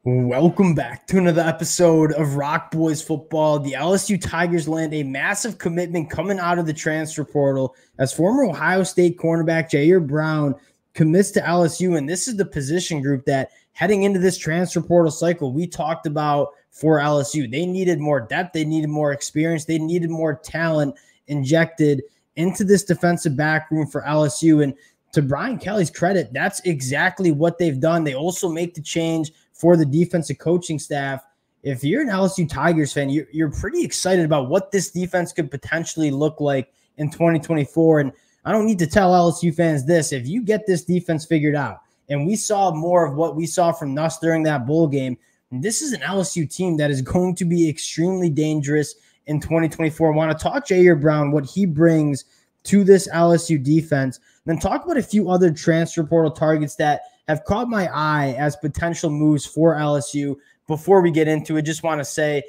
Welcome back to another episode of Rock Boys Football. The LSU Tigers land a massive commitment coming out of the transfer portal as former Ohio State cornerback Jyaire Brown commits to LSU. And this is the position group that heading into this transfer portal cycle we talked about for LSU. They needed more depth. They needed more experience. They needed more talent injected into this defensive back room for LSU. And to Brian Kelly's credit, that's exactly what they've done. They also make the change for the defensive coaching staff. If you're an LSU Tigers fan, you're pretty excited about what this defense could potentially look like in 2024. And I don't need to tell LSU fans this. If you get this defense figured out, and we saw more of what we saw from Nuss during that bowl game, this is an LSU team that is going to be extremely dangerous in 2024. I want to talk Jyaire Brown, what he brings to this LSU defense, then talk about a few other transfer portal targets that have caught my eye as potential moves for LSU. Before we get into it, just want to say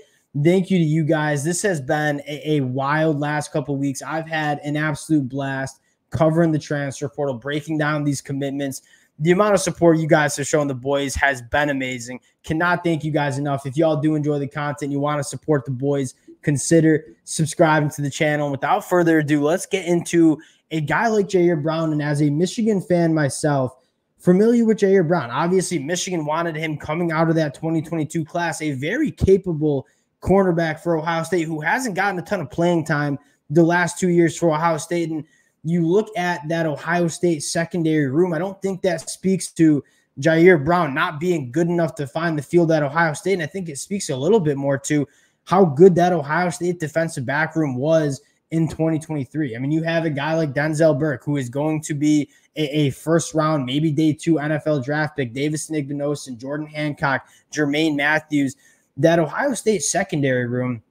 thank you to you guys. This has been a wild last couple of weeks. I've had an absolute blast covering the transfer portal, breaking down these commitments. The amount of support you guys have shown the boys has been amazing. Cannot thank you guys enough. If y'all do enjoy the content, you want to support the boys, consider subscribing to the channel. And without further ado, let's get into a guy like Jyaire Brown. And as a Michigan fan myself, familiar with Jyaire Brown. Obviously, Michigan wanted him coming out of that 2022 class, a very capable cornerback for Ohio State who hasn't gotten a ton of playing time the last 2 years for Ohio State. And you look at that Ohio State secondary room, I don't think that speaks to Jyaire Brown not being good enough to find the field at Ohio State. And I think it speaks a little bit more to how good that Ohio State defensive back room was in 2023. I mean, you have a guy like Denzel Burke, who is going to be a first round, maybe day 2 NFL draft pick, Davison Igbinosun, Jordan Hancock, Jermaine Matthews. That Ohio State secondary room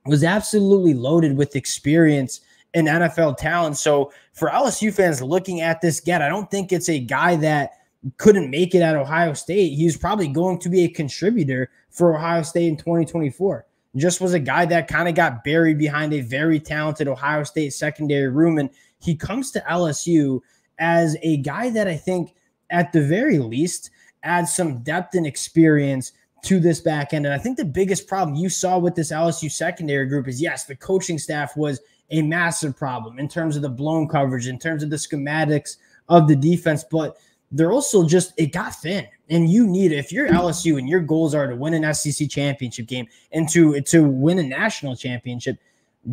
was absolutely loaded with experience and NFL talent. So for LSU fans looking at this get, I don't think it's a guy that couldn't make it at Ohio State. He's probably going to be a contributor for Ohio State in 2024. Just was a guy that kind of got buried behind a very talented Ohio State secondary room. And he comes to LSU as a guy that I think at the very least adds some depth and experience to this back end. And I think the biggest problem you saw with this LSU secondary group is, yes, the coaching staff was a massive problem in terms of the blown coverage, in terms of the schematics of the defense, but they're also just, it got thin. And you need, if you're LSU and your goals are to win an SEC championship game and to win a national championship,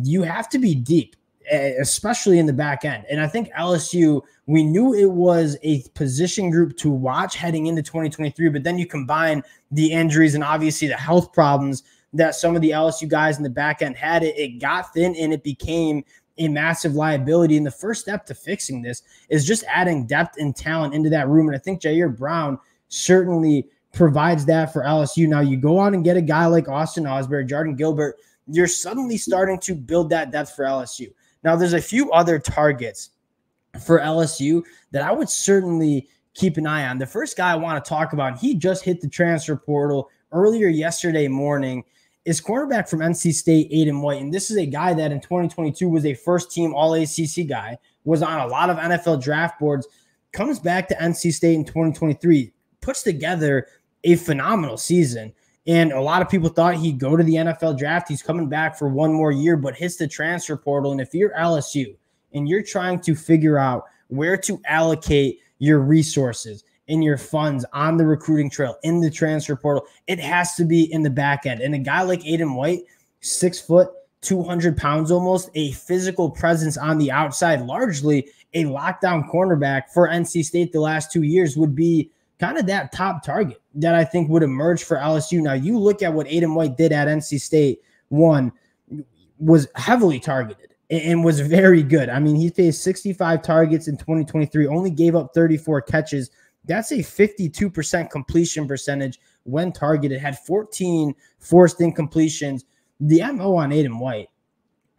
you have to be deep, especially in the back end. And I think LSU, we knew it was a position group to watch heading into 2023, but then you combine the injuries and obviously the health problems that some of the LSU guys in the back end had. It got thin and it became a massive liability. And the first step to fixing this is just adding depth and talent into that room. And I think Jyaire Brown certainly provides that for LSU. Now you go on and get a guy like Austin Osbury, Jordan Gilbert, you're suddenly starting to build that depth for LSU. Now there's a few other targets for LSU that I would certainly keep an eye on. The first guy I want to talk about, he just hit the transfer portal earlier yesterday morning, is cornerback from NC State, Aiden White. And this is a guy that in 2022 was a first-team All-ACC guy, was on a lot of NFL draft boards, comes back to NC State in 2023, puts together a phenomenal season. And a lot of people thought he'd go to the NFL draft. He's coming back for one more year, but hits the transfer portal. And if you're LSU and you're trying to figure out where to allocate your resources and your funds on the recruiting trail in the transfer portal, it has to be in the back end. And a guy like Aiden White, 6 foot, 200 pounds almost, a physical presence on the outside, largely a lockdown cornerback for NC State the last 2 years, would be kind of that top target that I think would emerge for LSU. Now, you look at what Aiden White did at NC State, one, was heavily targeted and was very good. I mean, he faced 65 targets in 2023, only gave up 34 catches. That's a 52% completion percentage when targeted, had 14 forced incompletions. The MO on Aiden White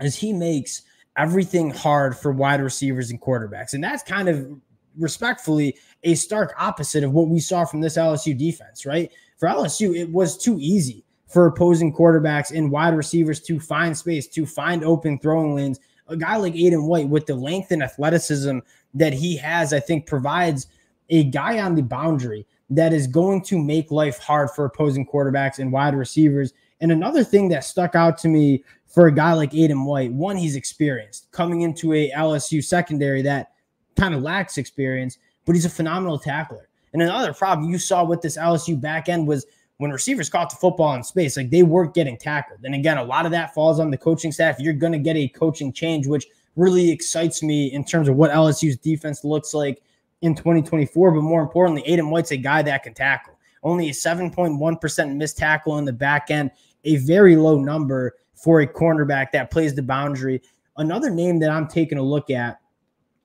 is he makes everything hard for wide receivers and quarterbacks. And that's kind of respectfully a stark opposite of what we saw from this LSU defense, right? For LSU, it was too easy for opposing quarterbacks and wide receivers to find space, to find open throwing lanes. A guy like Aiden White, with the length and athleticism that he has, I think provides a guy on the boundary that is going to make life hard for opposing quarterbacks and wide receivers. And another thing that stuck out to me for a guy like Adam White, one, he's experienced coming into a LSU secondary that kind of lacks experience, but he's a phenomenal tackler. And another problem you saw with this LSU back end was when receivers caught the football in space, like they weren't getting tackled. And again, a lot of that falls on the coaching staff. You're going to get a coaching change, which really excites me in terms of what LSU's defense looks like in 2024. But more importantly, Adam White's a guy that can tackle. Only a 7.1% missed tackle in the back end, a very low number for a cornerback that plays the boundary. Another name that I'm taking a look at,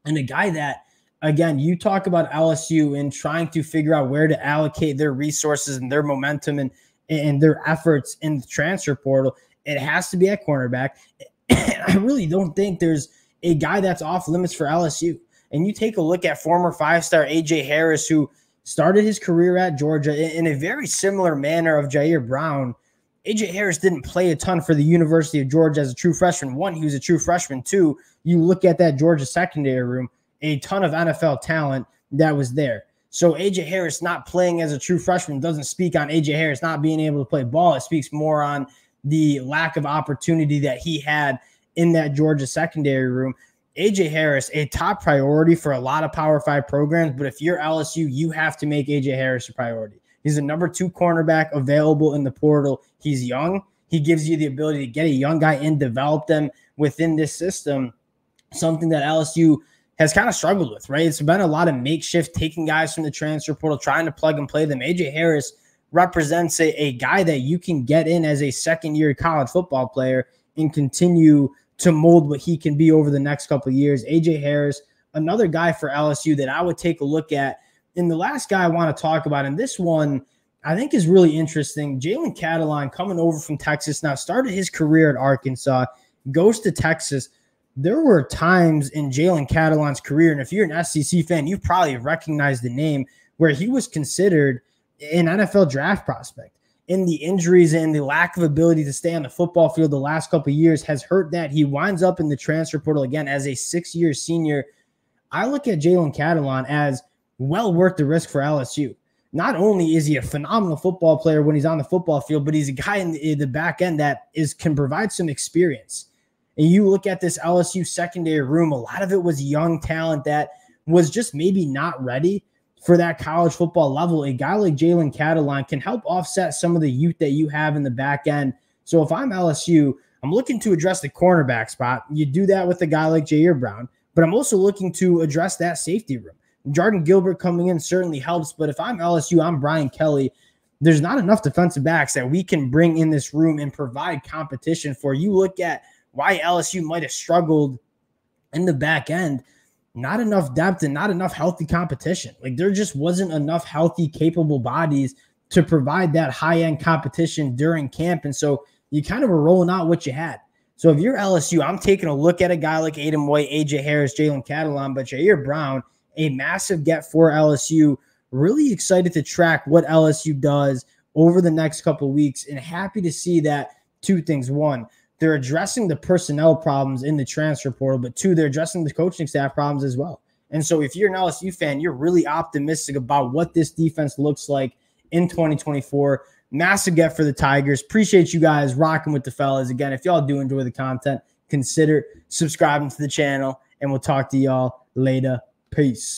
and a guy that, again, you talk about LSU and trying to figure out where to allocate their resources and their momentum and their efforts in the transfer portal. It has to be at cornerback. And I really don't think there's a guy that's off limits for LSU. And you take a look at former five-star A.J. Harris, who started his career at Georgia in a very similar manner of Jyaire Brown. A.J. Harris didn't play a ton for the University of Georgia as a true freshman. One, he was a true freshman. Two, you look at that Georgia secondary room, a ton of NFL talent that was there. So A.J. Harris not playing as a true freshman doesn't speak on A.J. Harris not being able to play ball. It speaks more on the lack of opportunity that he had in that Georgia secondary room. A.J. Harris, a top priority for a lot of Power 5 programs, but if you're LSU, you have to make A.J. Harris a priority. He's a number 2 cornerback available in the portal. He's young. He gives you the ability to get a young guy and develop them within this system, something that LSU has kind of struggled with, right? It's been a lot of makeshift, taking guys from the transfer portal, trying to plug and play them. A.J. Harris represents a guy that you can get in as a second-year college football player and continue to mold what he can be over the next couple of years. A.J. Harris, another guy for LSU that I would take a look at. And the last guy I want to talk about, and this one I think is really interesting, Jaylen Catalon coming over from Texas now, started his career at Arkansas, goes to Texas. There were times in Jaylen Catalon's career, and if you're an SEC fan, you probably recognize the name, where he was considered an NFL draft prospect. And the injuries and the lack of ability to stay on the football field the last couple of years has hurt that. He winds up in the transfer portal again as a 6-year senior. I look at Jaylen Catalon as well worth the risk for LSU. Not only is he a phenomenal football player when he's on the football field, but he's a guy in the back end that can provide some experience. And you look at this LSU secondary room, a lot of it was young talent that was just maybe not ready for that college football level. A guy like Jaylen Catalon can help offset some of the youth that you have in the back end. So if I'm LSU, I'm looking to address the cornerback spot. You do that with a guy like Jyaire Brown, but I'm also looking to address that safety room. Jordan Gilbert coming in certainly helps, but if I'm LSU, I'm Brian Kelly. There's not enough defensive backs that we can bring in this room and provide competition for. You look at why LSU might have struggled in the back end. Not enough depth and not enough healthy competition. Like, there just wasn't enough healthy, capable bodies to provide that high-end competition during camp. And so you kind of were rolling out what you had. So if you're LSU, I'm taking a look at a guy like Adam White, A.J. Harris, Jaylen Catalon, but Jyaire Brown, a massive get for LSU. Really excited to track what LSU does over the next couple of weeks, and happy to see that two things. One, they're addressing the personnel problems in the transfer portal, but two, they're addressing the coaching staff problems as well. And so if you're an LSU fan, you're really optimistic about what this defense looks like in 2024. Massive get for the Tigers. Appreciate you guys rocking with the fellas. Again, if y'all do enjoy the content, consider subscribing to the channel, and we'll talk to y'all later. Peace.